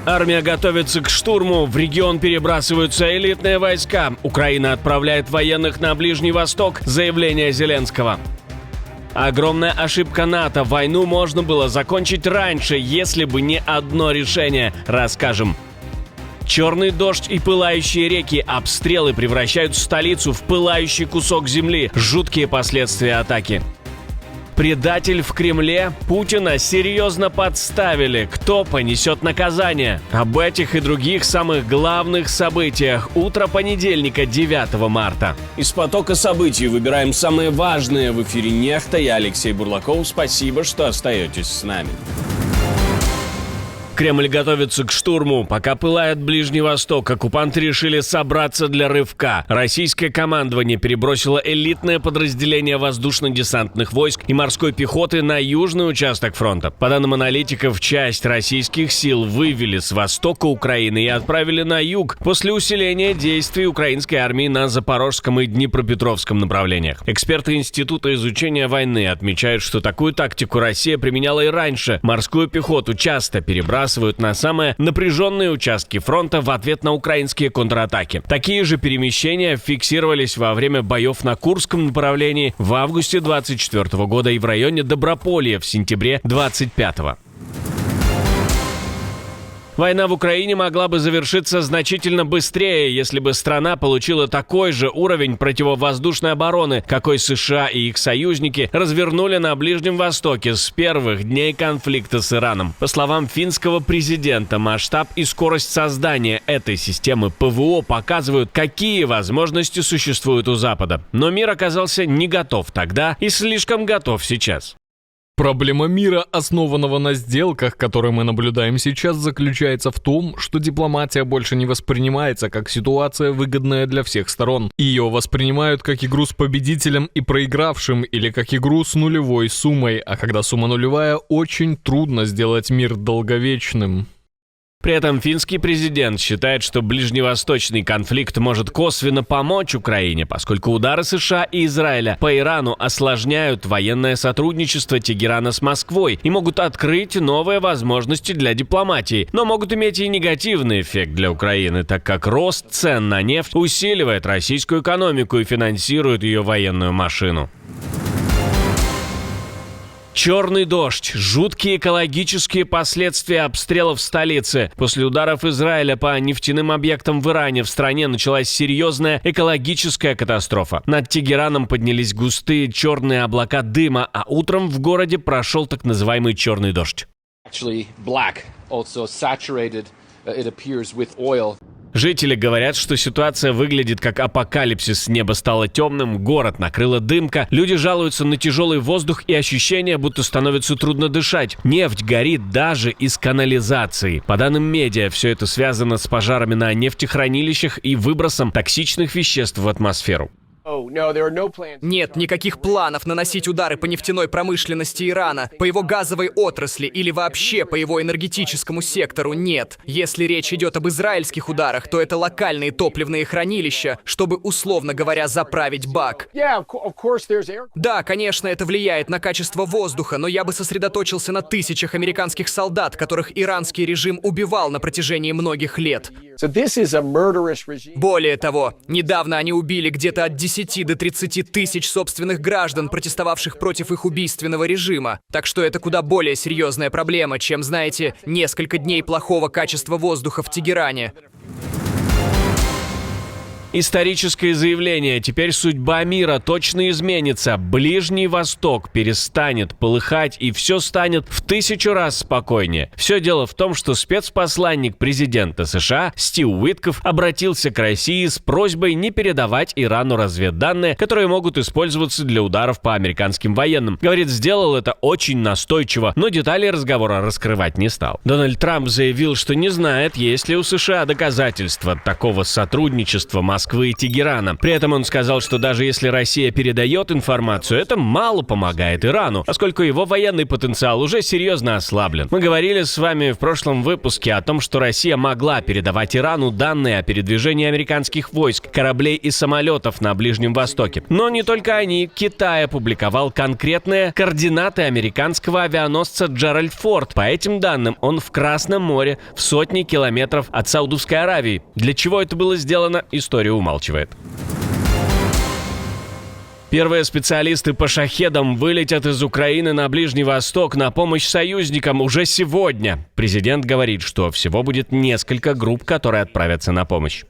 Армия готовится к штурму, в регион перебрасываются элитные войска. Украина отправляет военных на Ближний Восток. Заявление Зеленского. Огромная ошибка НАТО. Войну можно было закончить раньше, если бы не одно решение. Расскажем. Черный дождь и пылающие реки, обстрелы превращают столицу в пылающий кусок земли. Жуткие последствия атаки. Предатель в Кремле? Путина серьезно подставили. Кто понесет наказание? Об этих и других самых главных событиях. Утро понедельника, 9 марта. Из потока событий выбираем самые важные. В эфире «Нехта». Я Алексей Бурлаков. Спасибо, что остаетесь с нами. Кремль готовится к штурму. Пока пылает Ближний Восток, оккупанты решили собраться для рывка. Российское командование перебросило элитное подразделение воздушно-десантных войск и морской пехоты на южный участок фронта. По данным аналитиков, часть российских сил вывели с востока Украины и отправили на юг после усиления действий украинской армии на Запорожском и Днепропетровском направлениях. Эксперты Института изучения войны отмечают, что такую тактику Россия применяла и раньше. Морскую пехоту часто перебрасывают на самые напряженные участки фронта в ответ на украинские контратаки. Такие же перемещения фиксировались во время боев на Курском направлении в августе 2024 года и в районе Доброполья в сентябре 2025. Война в Украине могла бы завершиться значительно быстрее, если бы страна получила такой же уровень противовоздушной обороны, какой США и их союзники развернули на Ближнем Востоке с первых дней конфликта с Ираном. По словам финского президента, масштаб и скорость создания этой системы ПВО показывают, какие возможности существуют у Запада. Но мир оказался не готов тогда и слишком готов сейчас. Проблема мира, основанного на сделках, которые мы наблюдаем сейчас, заключается в том, что дипломатия больше не воспринимается как ситуация, выгодная для всех сторон. Ее воспринимают как игру с победителем и проигравшим, или как игру с нулевой суммой, а когда сумма нулевая, очень трудно сделать мир долговечным. При этом финский президент считает, что ближневосточный конфликт может косвенно помочь Украине, поскольку удары США и Израиля по Ирану осложняют военное сотрудничество Тегерана с Москвой и могут открыть новые возможности для дипломатии, но могут иметь и негативный эффект для Украины, так как рост цен на нефть усиливает российскую экономику и финансирует ее военную машину. Черный дождь. Жуткие экологические последствия обстрелов столицы. После ударов Израиля по нефтяным объектам в Иране в стране началась серьезная экологическая катастрофа. Над Тегераном поднялись густые черные облака дыма, а утром в городе прошел так называемый черный дождь. Жители говорят, что ситуация выглядит как апокалипсис. Небо стало темным, город накрыла дымка, люди жалуются на тяжелый воздух и ощущение, будто становится трудно дышать. Нефть горит даже из канализации. По данным медиа, все это связано с пожарами на нефтехранилищах и выбросом токсичных веществ в атмосферу. Нет никаких планов наносить удары по нефтяной промышленности Ирана, по его газовой отрасли или вообще по его энергетическому сектору нет. Если речь идет об израильских ударах, то это локальные топливные хранилища, чтобы, условно говоря, заправить бак. Да, конечно, это влияет на качество воздуха, но я бы сосредоточился на тысячах американских солдат, которых иранский режим убивал на протяжении многих лет. Более того, недавно они убили где-то от 10 до 30 тысяч собственных граждан, протестовавших против их убийственного режима. Так что это куда более серьезная проблема, чем, знаете, несколько дней плохого качества воздуха в Тегеране. Историческое заявление. Теперь судьба мира точно изменится. Ближний Восток перестанет полыхать, и все станет в 1000 раз спокойнее. Все дело в том, что спецпосланник президента США Стив Уитков обратился к России с просьбой не передавать Ирану разведданные, которые могут использоваться для ударов по американским военным. Говорит, сделал это очень настойчиво, но детали разговора раскрывать не стал. Дональд Трамп заявил, что не знает, есть ли у США доказательства такого сотрудничества Москвы Москвы и Тегерана. При этом он сказал, что даже если Россия передает информацию, это мало помогает Ирану, поскольку его военный потенциал уже серьезно ослаблен. Мы говорили с вами в прошлом выпуске о том, что Россия могла передавать Ирану данные о передвижении американских войск, кораблей и самолетов на Ближнем Востоке. Но не только они. Китай опубликовал конкретные координаты американского авианосца Джеральд Форд. По этим данным, он в Красном море, в сотни километров от Саудовской Аравии. Для чего это было сделано, история умалчивает. Первые специалисты по шахедам вылетят из Украины на Ближний Восток на помощь союзникам уже сегодня. Президент говорит, что всего будет несколько групп, которые отправятся на помощь.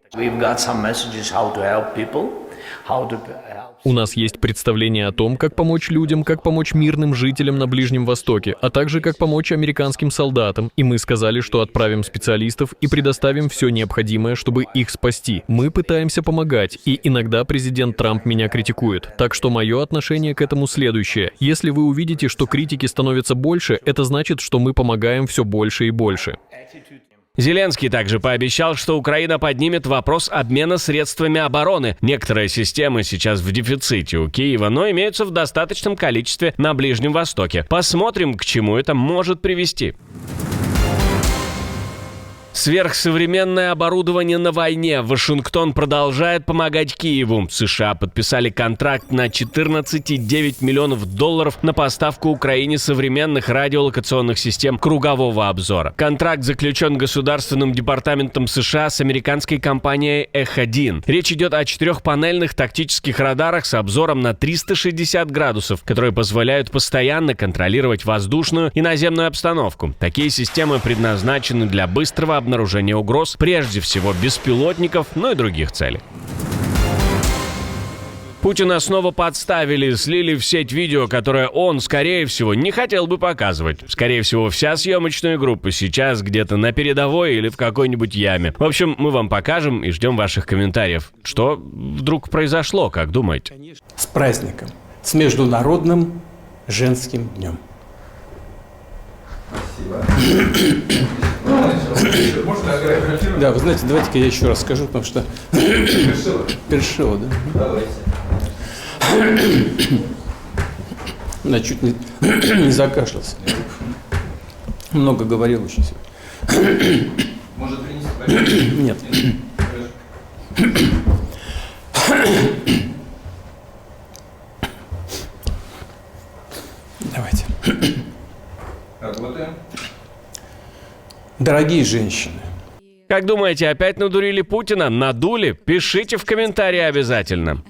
У нас есть представление о том, как помочь людям, как помочь мирным жителям на Ближнем Востоке, а также как помочь американским солдатам. И мы сказали, что отправим специалистов и предоставим все необходимое, чтобы их спасти. Мы пытаемся помогать, и иногда президент Трамп меня критикует. Так что мое отношение к этому следующее. Если вы увидите, что критики становится больше, это значит, что мы помогаем все больше и больше. Зеленский также пообещал, что Украина поднимет вопрос обмена средствами обороны. Некоторые системы сейчас в дефиците у Киева, но имеются в достаточном количестве на Ближнем Востоке. Посмотрим, к чему это может привести. Сверхсовременное оборудование на войне. Вашингтон продолжает помогать Киеву. США подписали контракт на $14,9 миллионов на поставку Украине современных радиолокационных систем кругового обзора. Контракт заключен Государственным департаментом США с американской компанией Эх-1. Речь идет о 4-панельных тактических радарах с обзором на 360 градусов, которые позволяют постоянно контролировать воздушную и наземную обстановку. Такие системы предназначены для быстрого обнаружения угроз, прежде всего беспилотников, но и других целей. Путина снова подставили, слили в сеть видео, которое он, скорее всего, не хотел бы показывать. Скорее всего, вся съемочная группа сейчас где-то на передовой или в какой-нибудь яме. В общем, мы вам покажем и ждем ваших комментариев. Что вдруг произошло, как думаете? С праздником, с Международным женским днем. Да, вы знаете, давайте-ка я еще раз скажу, потому что... Першило, да? Давайте. Да, чуть не закашлялся. Много говорил очень сегодня. Может, принести? Нет. Давайте. Работаем. Дорогие женщины, Как думаете, опять надурили Путина? Надули? Пишите в комментарии обязательно.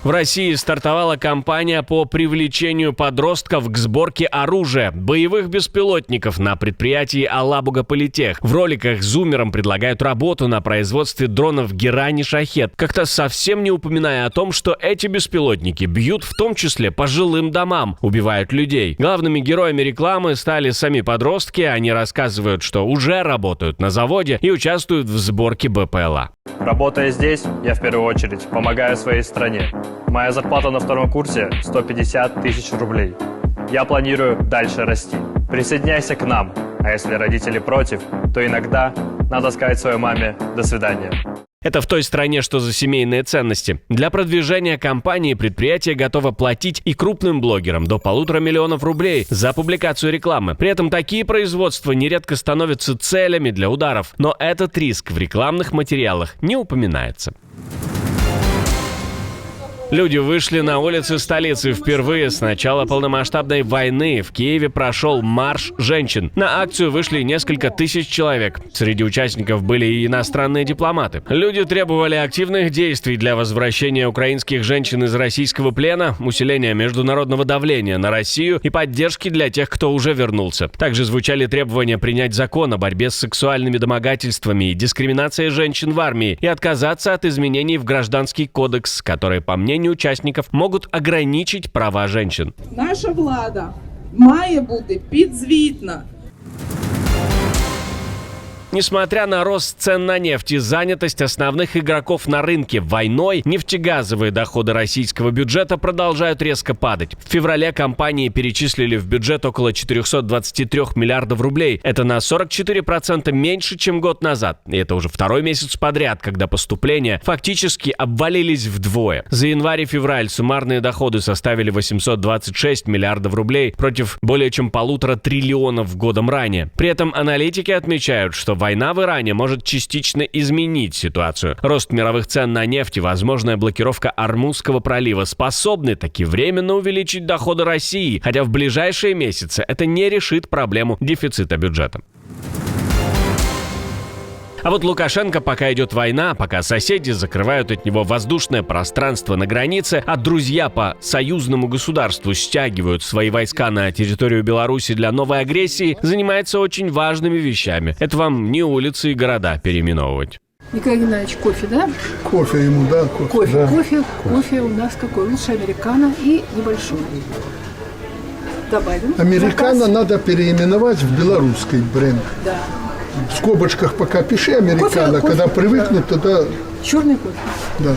В России стартовала кампания по привлечению подростков к сборке оружия, боевых беспилотников на предприятии Алабуга Политех. В роликах зумерам предлагают работу на производстве дронов Герань и Шахед, как-то совсем не упоминая о том, что эти беспилотники бьют в том числе по жилым домам, убивают людей. Главными героями рекламы стали сами подростки, они рассказывают, что уже работают на заводе и участвуют в сборке БПЛА. Работая здесь, я в первую очередь помогаю своей стране. Моя зарплата на 2-м курсе 150 тысяч рублей. Я планирую дальше расти. Присоединяйся к нам, а если родители против, то иногда надо сказать своей маме «до свидания». Это в той стране, что за семейные ценности. Для продвижения кампании предприятие готово платить и крупным блогерам до 1,5 миллиона рублей за публикацию рекламы. При этом такие производства нередко становятся целями для ударов, но этот риск в рекламных материалах не упоминается. Люди вышли на улицы столицы впервые с начала полномасштабной войны. В Киеве прошел марш женщин. На акцию вышли несколько тысяч человек. Среди участников были и иностранные дипломаты. Люди требовали активных действий для возвращения украинских женщин из российского плена, усиления международного давления на Россию и поддержки для тех, кто уже вернулся. Также звучали требования принять закон о борьбе с сексуальными домогательствами и дискриминацией женщин в армии и отказаться от изменений в Гражданский кодекс, которые, по мнению участников, могут ограничить права женщин. Наша влада має бути підзвітна. Несмотря на рост цен на нефть и занятость основных игроков на рынке войной, нефтегазовые доходы российского бюджета продолжают резко падать. В феврале компании перечислили в бюджет около 423 миллиардов рублей. Это на 44% меньше, чем год назад. И это уже второй месяц подряд, когда поступления фактически обвалились вдвое. За январь и февраль суммарные доходы составили 826 миллиардов рублей против более чем 1,5 триллиона годом ранее. При этом аналитики отмечают, что война в Иране может частично изменить ситуацию. Рост мировых цен на нефть и возможная блокировка Ормузского пролива способны таки временно увеличить доходы России, хотя в ближайшие месяцы это не решит проблему дефицита бюджета. А вот Лукашенко, пока идет война, пока соседи закрывают от него воздушное пространство на границе, а друзья по союзному государству стягивают свои войска на территорию Беларуси для новой агрессии, занимается очень важными вещами. Это вам не улицы и города переименовывать. Николай Геннадьевич, кофе, да? Кофе ему, да? Кофе, да. кофе у нас какой? Лучше американо и небольшой. Добавим. Американо заказ. надо переименовать в белорусский бренд. Да. В скобочках пока пиши американо, Кофе, когда привыкнут, да. тогда... Черный кофе. Да.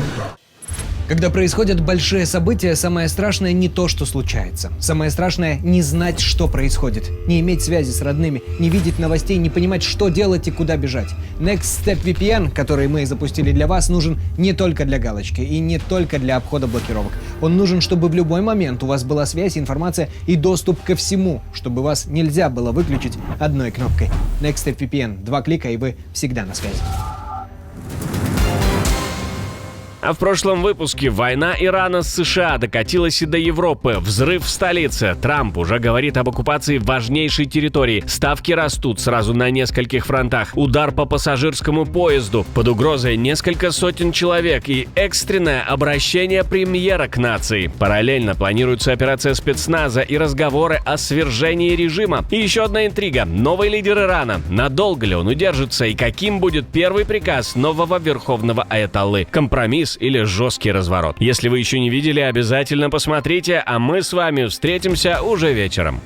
Когда происходят большие события, самое страшное не то, что случается. Самое страшное — не знать, что происходит. Не иметь связи с родными, не видеть новостей, не понимать, что делать и куда бежать. Next Step VPN, который мы запустили для вас, нужен не только для галочки и не только для обхода блокировок. Он нужен, чтобы в любой момент у вас была связь, информация и доступ ко всему, чтобы вас нельзя было выключить одной кнопкой. Next Step VPN. 2 клика, и вы всегда на связи. А в прошлом выпуске война Ирана с США докатилась и до Европы. Взрыв в столице. Трамп уже говорит об оккупации важнейшей территории. Ставки растут сразу на нескольких фронтах. Удар по пассажирскому поезду. Под угрозой несколько сотен человек и экстренное обращение премьера к нации. Параллельно планируется операция спецназа и разговоры о свержении режима. И еще одна интрига. Новый лидер Ирана. Надолго ли он удержится и каким будет первый приказ нового верховного аятоллы? Компромисс или жесткий разворот? Если вы еще не видели, обязательно посмотрите, а мы с вами встретимся уже вечером.